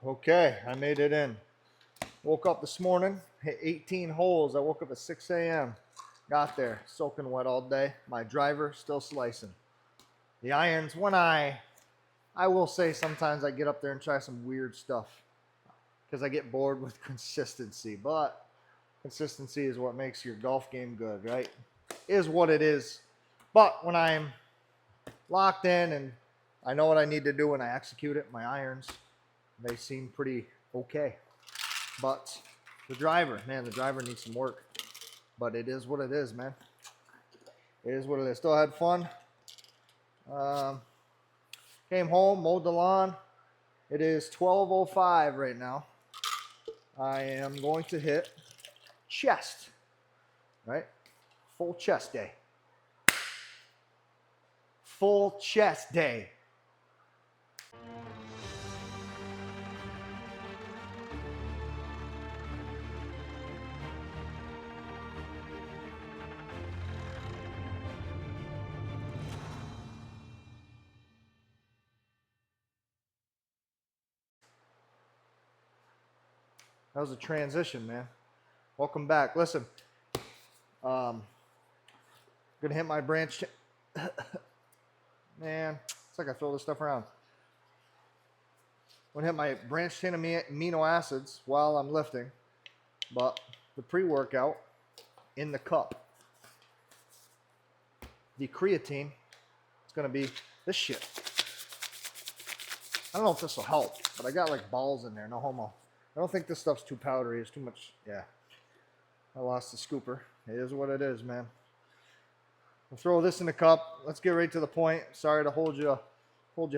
Okay, I made it in. Woke up this morning, hit 18 holes. I woke up at 6 a.m. Got there, soaking wet all day. My driver still slicing. The irons, I will say sometimes I get up there and try some weird stuff because I get bored with consistency. But consistency is what makes your golf game good, right? Is what it is. But when I'm locked in and I know what I need to do and I execute it, my irons, they seem pretty okay. But the driver, man, the driver needs some work. But it is what it is, man. It is what it is. Still had fun. Um, Came home, mowed the lawn. It is 12:05 right now. I am going to hit chest, right? Full chest day. Full chest day. That was a transition, man. Welcome back. Listen, gonna hit my branch. Man, it's like I throw this stuff around. I'm gonna hit my branched chain amino acids while I'm lifting, but the pre-workout in the cup. The creatine is gonna be this shit. I don't know if this will help, but I got like balls in there, no homo. I don't think this stuff's too powdery. It's too much. Yeah, I lost the scooper. It is what it is, man. We'll throw this in the cup. Let's get right to the point. Sorry to hold you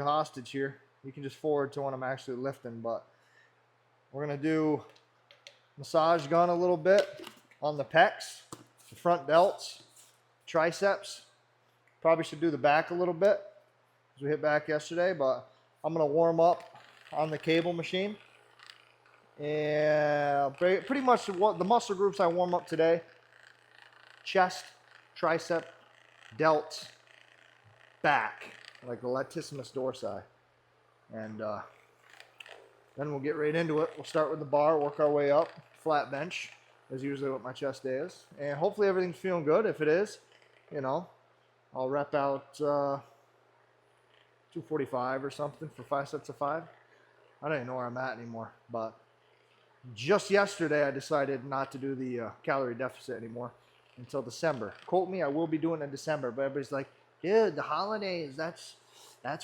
hostage here. You can just forward to when I'm actually lifting, but we're gonna do massage gun a little bit on the pecs, the front delts, triceps. Probably should do the back a little bit because we hit back yesterday, but I'm gonna warm up on the cable machine. And pretty much what the muscle groups I warm up today: chest, tricep, delts, back, like the latissimus dorsi. And then we'll get right into it. We'll start with the bar, work our way up. Flat bench is usually what my chest day is. And hopefully everything's feeling good. If it is, I'll rep out 245 or something for 5 sets of 5. I don't even know where I'm at anymore. But just yesterday, I decided not to do the calorie deficit anymore until December. Quote me, I will be doing it in December. But everybody's like, dude, the holidays, that's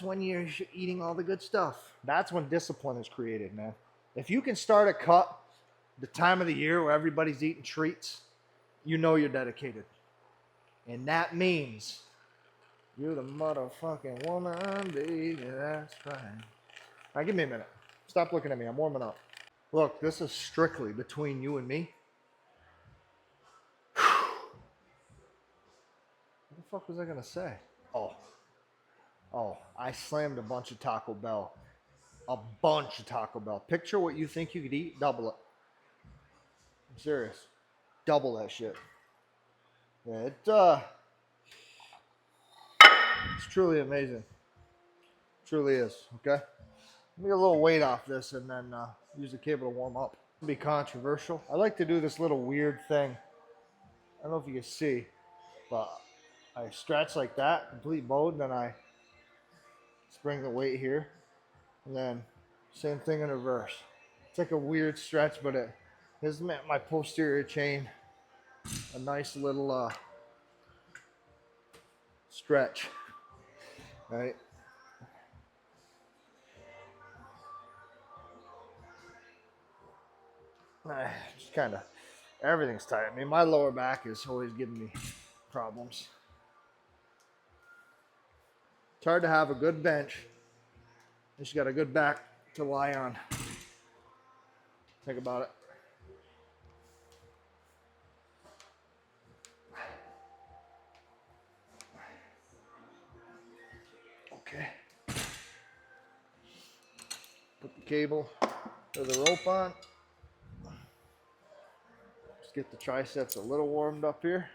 when you're eating all the good stuff. That's when discipline is created, man. If you can start a cut the time of the year where everybody's eating treats, you know you're dedicated. And that means you're the motherfucking woman, baby, that's right. All right, give me a minute. Stop looking at me. I'm warming up. Look, this is strictly between you and me. What the fuck was I going to say? Oh, I slammed a bunch of Taco Bell. A bunch of Taco Bell. Picture what you think you could eat, double it. I'm serious. Double that shit. Yeah, it's truly amazing. Truly is. Okay? Let me get a little weight off this and then use the cable to warm up. It'll be controversial. I like to do this little weird thing. I don't know if you can see, but I stretch like that, complete mode, and then I bring the weight here, and then same thing in reverse. It's like a weird stretch, but it has meant my posterior chain a nice little stretch, right? Just kind of everything's tight. I mean, my lower back is always giving me problems. It's hard to have a good bench. You just got a good back to lie on. Think about it. Okay. Put the cable or the rope on. Just get the triceps a little warmed up here.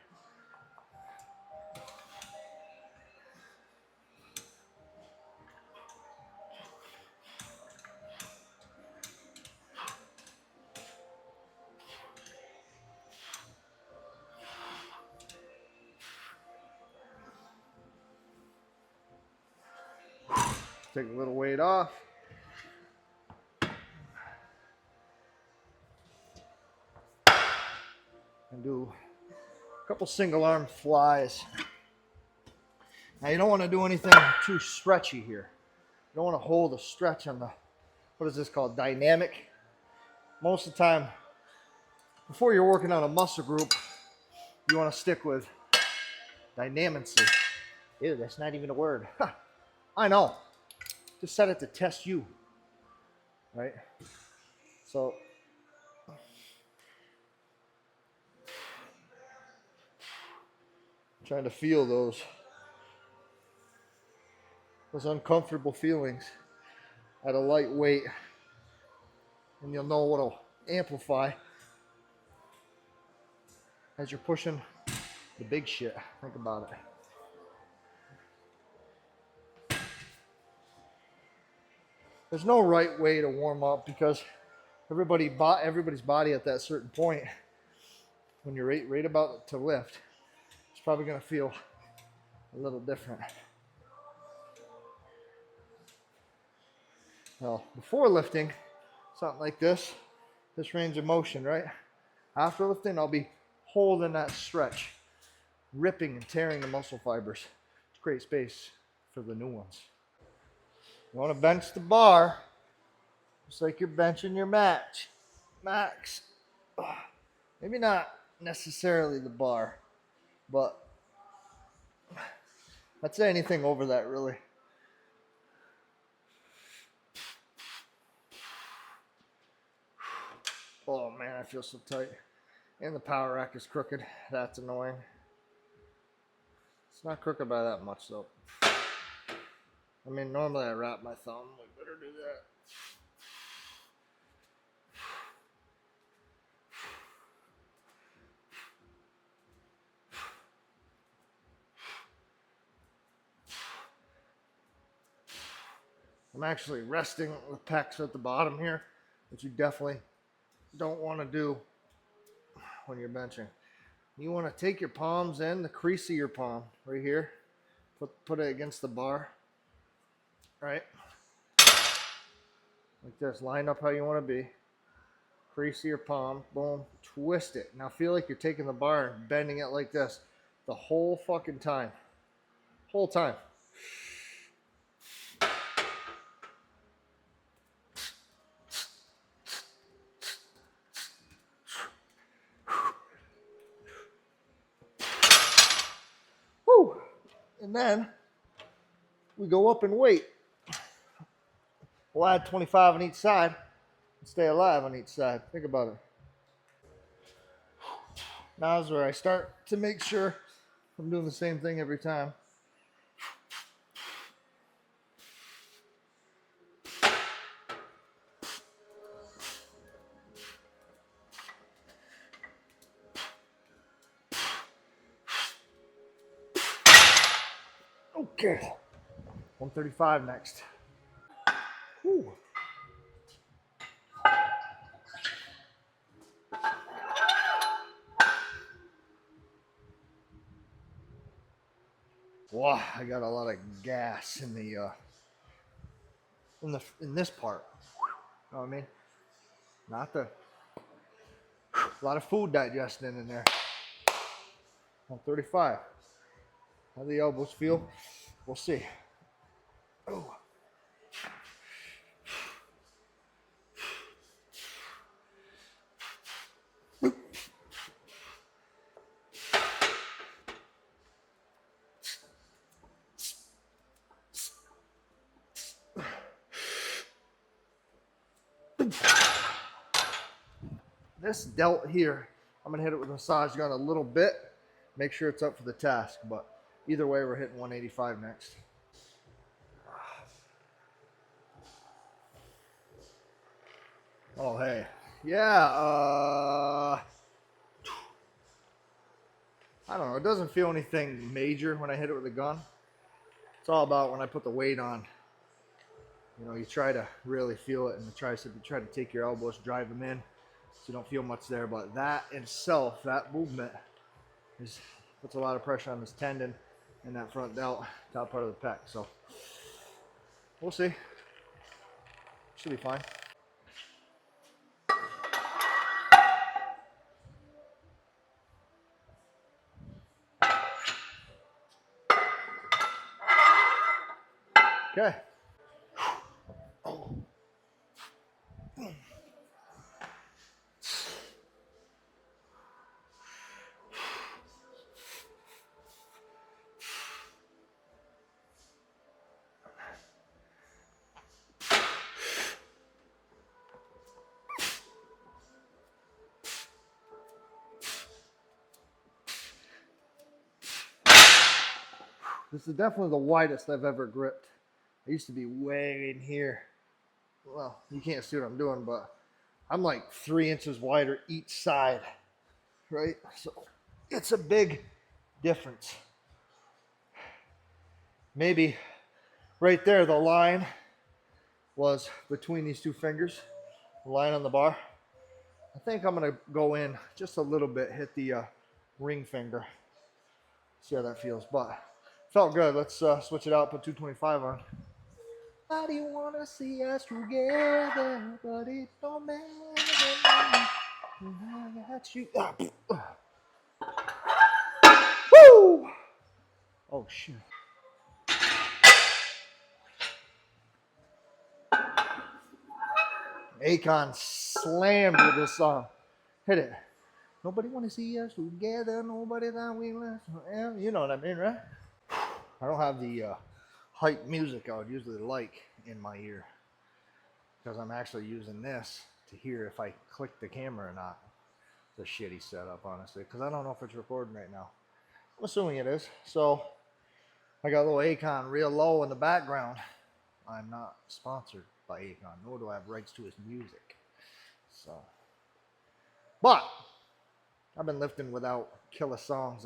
Take a little weight off. And do a couple single arm flies. Now you don't want to do anything too stretchy here. You don't want to hold a stretch on the, what is this called, dynamic. Most of the time, before you're working on a muscle group, you want to stick with dynamicy. Ew, that's not even a word. I know. Just set it to test you, right? So, trying to feel those uncomfortable feelings at a light weight, and you'll know what'll amplify as you're pushing the big shit. Think about it. There's no right way to warm up because everybody's body at that certain point, when you're right about to lift, it's probably going to feel a little different. Well, before lifting, something like this range of motion, right? After lifting, I'll be holding that stretch, ripping and tearing the muscle fibers to create space for the new ones. You want to bench the bar just like you're benching your max. Maybe not necessarily the bar, but I'd say anything over that, really. Oh man, I feel so tight. And the power rack is crooked. That's annoying. It's not crooked by that much though. I mean, normally I wrap my thumb. We better do that. I'm actually resting with pecs at the bottom here, which you definitely don't want to do when you're benching. You want to take your palms in, the crease of your palm right here, put it against the bar, right? Like this, line up how you want to be. Crease of your palm, boom, twist it. Now feel like you're taking the bar and bending it like this the whole fucking time. Whole time. Woo! And then we go up in weight. We'll add 25 on each side and stay alive on each side. Think about it. Now is where I start to make sure I'm doing the same thing every time. Okay, 135 next. Whew. Wow, I got a lot of gas in this part. You know what I mean? Not the a lot of food digesting in there. 135. How the elbows feel? We'll see. Oh. This delt here, I'm gonna hit it with a massage gun a little bit. Make sure it's up for the task, but either way, we're hitting 185 next. Oh, hey. Yeah, I don't know. It doesn't feel anything major when I hit it with a gun. It's all about when I put the weight on. You know, you try to really feel it in the tricep. You try to take your elbows, drive them in, so you don't feel much there. But that itself, that movement, puts a lot of pressure on this tendon and that front delt, top part of the pec. So We'll see. Should be fine. Okay. This is definitely the widest I've ever gripped. I used to be way in here. Well, you can't see what I'm doing, but I'm like 3 inches wider each side, right? So it's a big difference. Maybe right there, the line was between these two fingers, the line on the bar. I think I'm gonna go in just a little bit, hit the ring finger, see how that feels. But felt good. Let's switch it out, put 225 on. Nobody wanna see us together, but it don't matter. I got you. Woo! Oh shit. Akon slammed with this song. Hit it. Nobody wanna see us together. Nobody that we left. You know what I mean, right? I don't have the hype music I would usually like in my ear because I'm actually using this to hear if I click the camera or not. It's a shitty setup, honestly, because I don't know if it's recording right now. I'm assuming it is. So I got a little Akon real low in the background. I'm not sponsored by Akon, nor do I have rights to his music. So, but I've been lifting without killer songs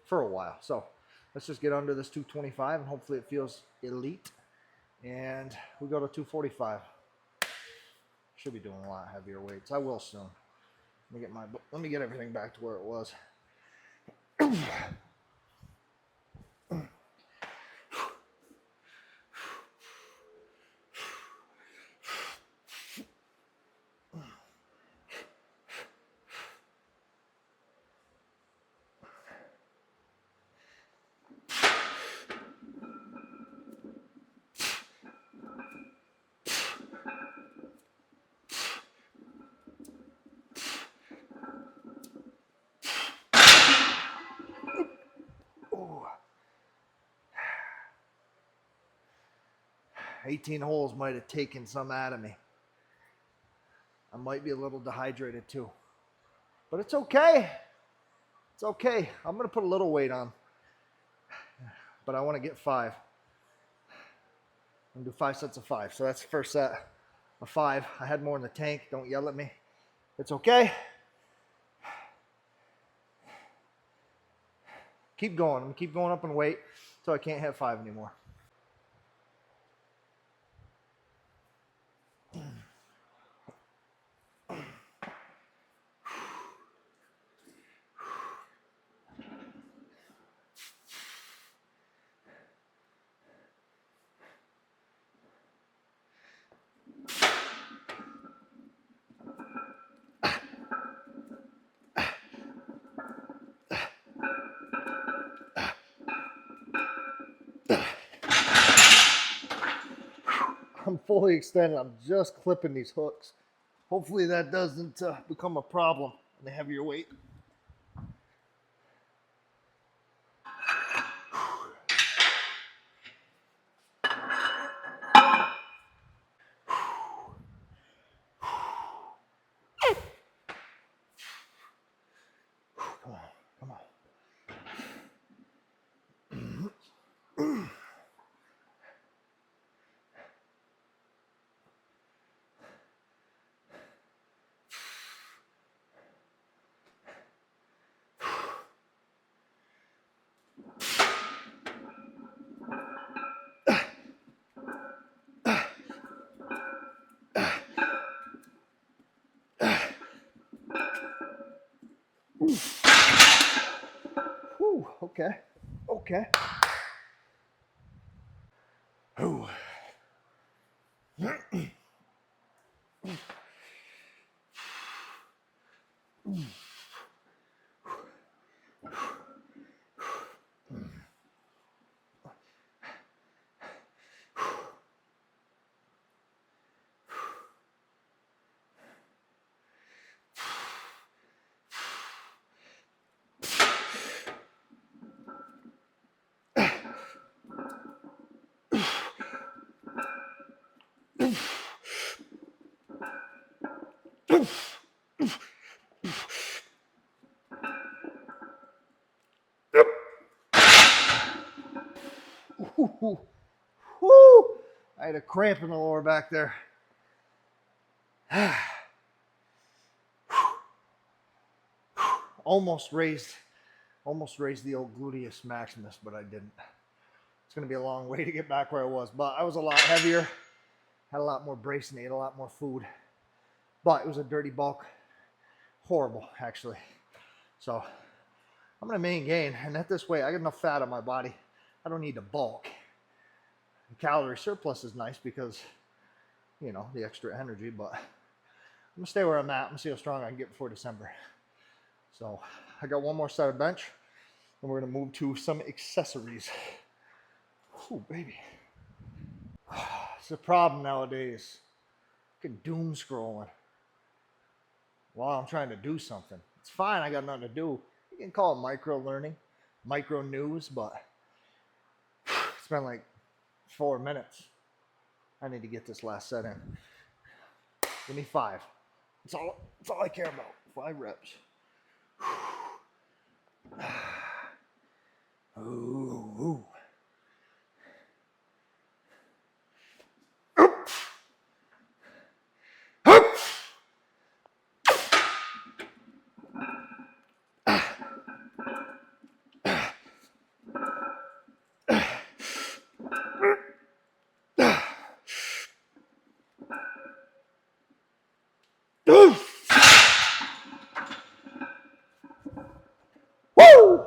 for a while. So let's just get under this 225 and hopefully it feels elite. And we go to 245. Should be doing a lot heavier weights. I will soon. Let me get everything back to where it was. Ooh. 18 holes might have taken some out of me. I might be a little dehydrated too. But it's okay. It's okay. I'm going to put a little weight on. But I want to get 5. I'm going to do 5 sets of 5. So that's the first set of 5. I had more in the tank. Don't yell at me. It's okay. Keep going. I'm going to keep going up in weight until I can't hit 5 anymore. I'm fully extended. I'm just clipping these hooks. Hopefully that doesn't become a problem in the heavier weight. Come on, come on. Whew, okay, okay. Ooh. Woo! I had a cramp in the lower back there. Almost raised the old gluteus maximus, but I didn't. It's going to be a long way to get back where I was, but I was a lot heavier, had a lot more bracing, ate a lot more food, but it was a dirty bulk. Horrible, actually. So I'm going to main gain, and at this weight, I got enough fat on my body. I don't need to bulk. The calorie surplus is nice because, you know, the extra energy, but I'm going to stay where I'm at. I'm going to see how strong I can get before December. So I got one more set of bench, and we're going to move to some accessories. Ooh, baby. It's a problem nowadays. Fucking doom scrolling while I'm trying to do something. It's fine, I got nothing to do. You can call it micro learning, micro news, but it's been like 4 minutes. I need to get this last set in. Give me 5. That's all I care about. 5 reps. Ooh. Woo!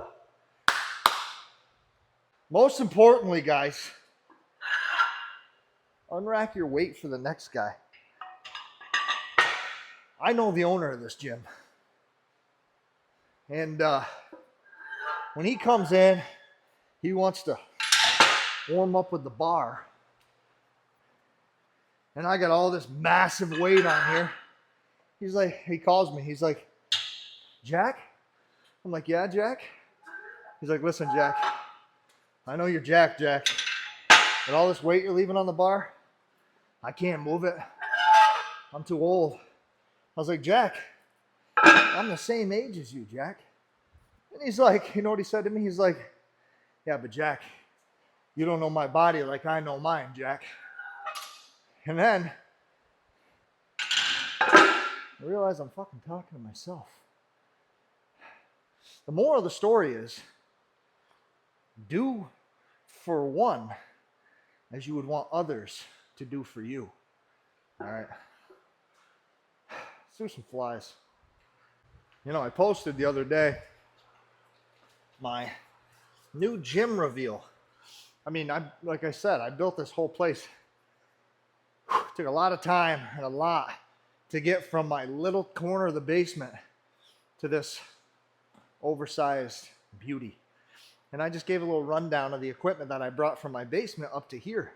Most importantly, guys, unrack your weight for the next guy. I know the owner of this gym. And when he comes in, he wants to warm up with the bar. And I got all this massive weight on here. He's like, he calls me. He's like, Jack? I'm like, yeah, Jack? He's like, listen, Jack, I know you're Jack. But all this weight you're leaving on the bar, I can't move it. I'm too old. I was like, Jack, I'm the same age as you, Jack. And he's like, you know what he said to me? He's like, yeah, but Jack, you don't know my body like I know mine, Jack. And then I realized I'm fucking talking to myself. The moral of the story is, do for one as you would want others to do for you. All right. Let's do some flies. You know, I posted the other day my new gym reveal. I mean, like I said, I built this whole place. It took a lot of time and a lot to get from my little corner of the basement to this oversized beauty. And I just gave a little rundown of the equipment that I brought from my basement up to here,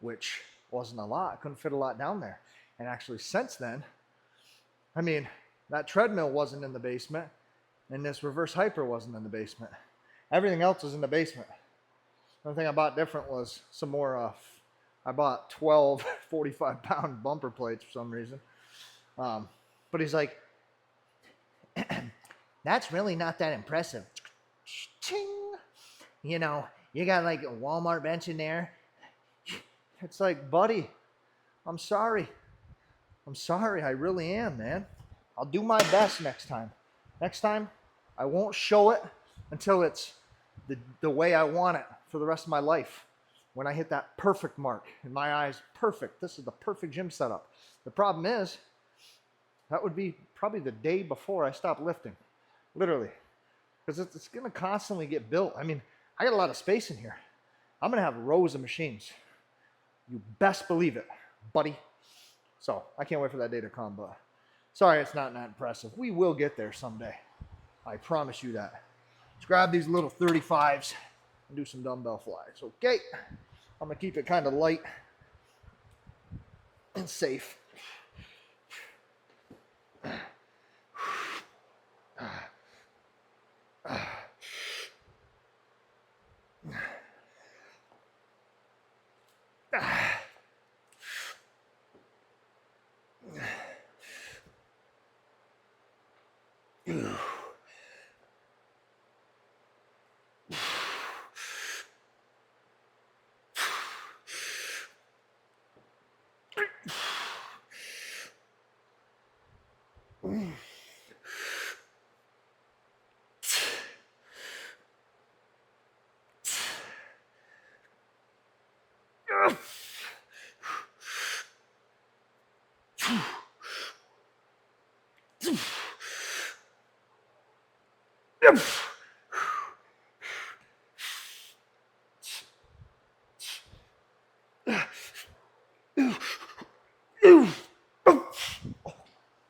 which wasn't a lot. I couldn't fit a lot down there. And actually since then, I mean, that treadmill wasn't in the basement, and this reverse hyper wasn't in the basement. Everything else was in the basement. The only thing I bought different was some more, I bought 12 45-pound bumper plates for some reason. But he's like, that's really not that impressive. Ching! You know, you got like a Walmart bench in there. It's like, buddy, I'm sorry. I really am, man. I'll do my best next time. Next time, I won't show it until it's the way I want it for the rest of my life. When I hit that perfect mark, in my eyes, perfect. This is the perfect gym setup. The problem is, that would be probably the day before I stop lifting. Literally. Because it's going to constantly get built. I mean, I got a lot of space in here. I'm going to have rows of machines. You best believe it, buddy. So, I can't wait for that day to come, but sorry it's not that impressive. We will get there someday. I promise you that. Let's grab these little 35s and do some dumbbell flies. Okay? I'm going to keep it kind of light and safe.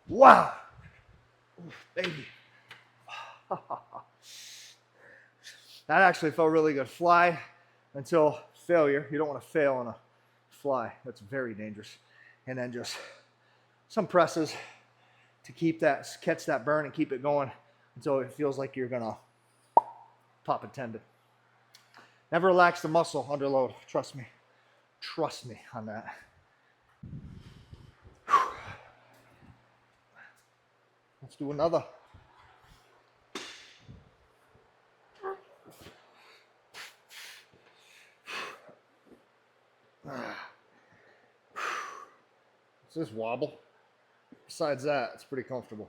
Wow, baby. That actually felt really good. Fly until failure. You don't want to fail on a fly. That's very dangerous. And then just some presses to keep that, catch that burn and keep it going until it feels like you're gonna pop a tendon. Never relax the muscle under load. Trust me. Trust me on that. Let's do another. Does this wobble? Besides that, it's pretty comfortable.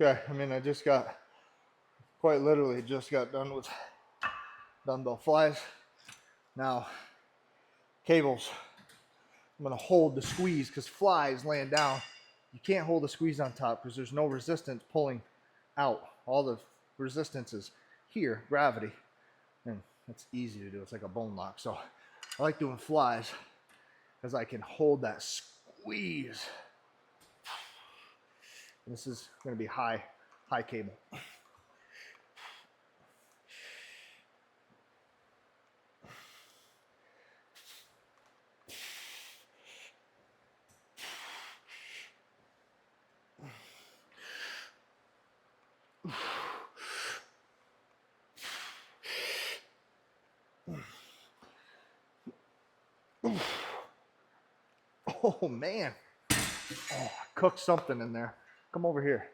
Okay, I mean, I just got, quite literally just got done with dumbbell flies. Now, cables. I'm gonna hold the squeeze because flies laying down. You can't hold the squeeze on top because there's no resistance pulling out. All the resistance is here, gravity. And it's easy to do. It's like a bone lock. So I like doing flies because I can hold that squeeze. This is going to be high cable. Oh man. Oh, I cooked something in there. Come over here.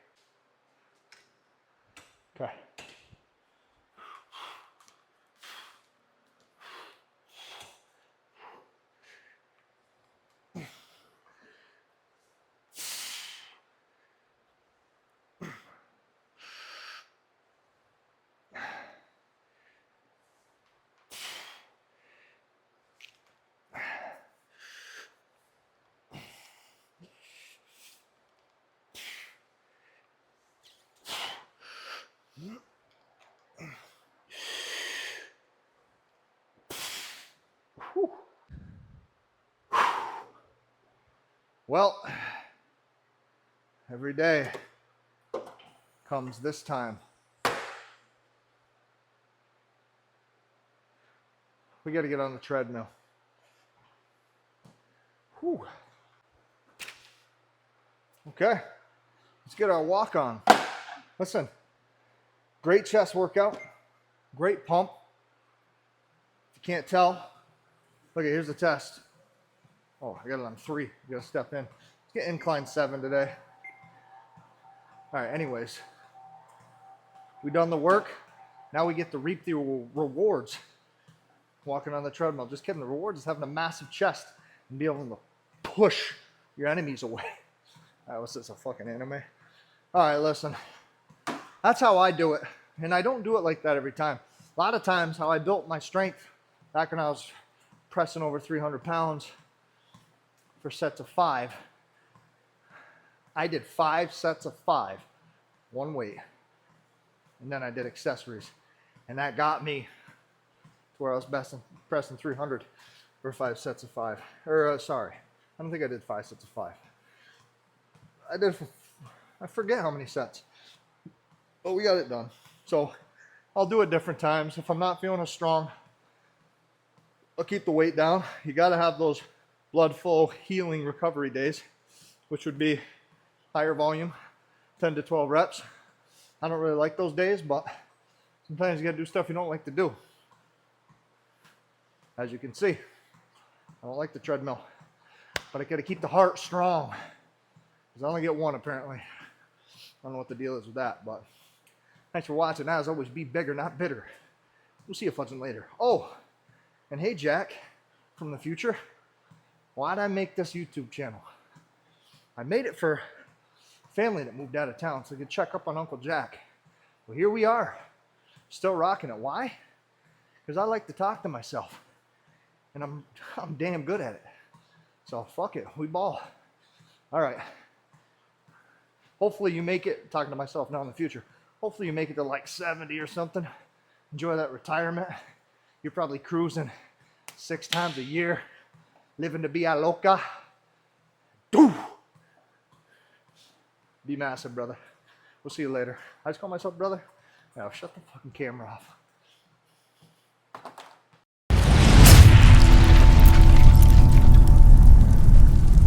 Okay. Whew. Well, every day comes this time. We got to get on the treadmill. Whew. Okay, let's get our walk on. Listen, great chest workout, great pump. If you can't tell, look, here's the test. Oh, I got it on 3. You got to step in. Let's get incline 7 today. All right, anyways, we done the work. Now we get to reap the rewards. Walking on the treadmill. Just kidding. The rewards is having a massive chest and be able to push your enemies away. Was this a fucking anime? All right, listen. That's how I do it. And I don't do it like that every time. A lot of times how I built my strength back when I was pressing over 300 pounds for sets of 5. I did 5 sets of 5, one weight. And then I did accessories. And that got me to where I was pressing 300 for 5 sets of 5. Sorry, I don't think I did 5 sets of 5. I forget how many sets. But we got it done. So I'll do it different times. If I'm not feeling as strong, I'll keep the weight down. You got to have those blood flow healing recovery days, which would be higher volume, 10 to 12 reps. I don't really like those days, but sometimes you got to do stuff you don't like to do. As you can see, I don't like the treadmill, but I got to keep the heart strong because I only get one apparently. I don't know what the deal is with that, but thanks for watching. As always, be bigger, not bitter. We'll see you fuzzing later. Oh, and hey, Jack from the future, why'd I make this YouTube channel? I made it for family that moved out of town so I could check up on Uncle Jack. Well, here we are, still rocking it. Why? Because I like to talk to myself, and I'm damn good at it. So fuck it, we ball. All right. Hopefully you make it, talking to myself now in the future, hopefully you make it to like 70 or something. Enjoy that retirement. You're probably cruising 6 times a year, living to be a loca. Doo! Be massive, brother. We'll see you later. I just call myself brother. Now shut the fucking camera off.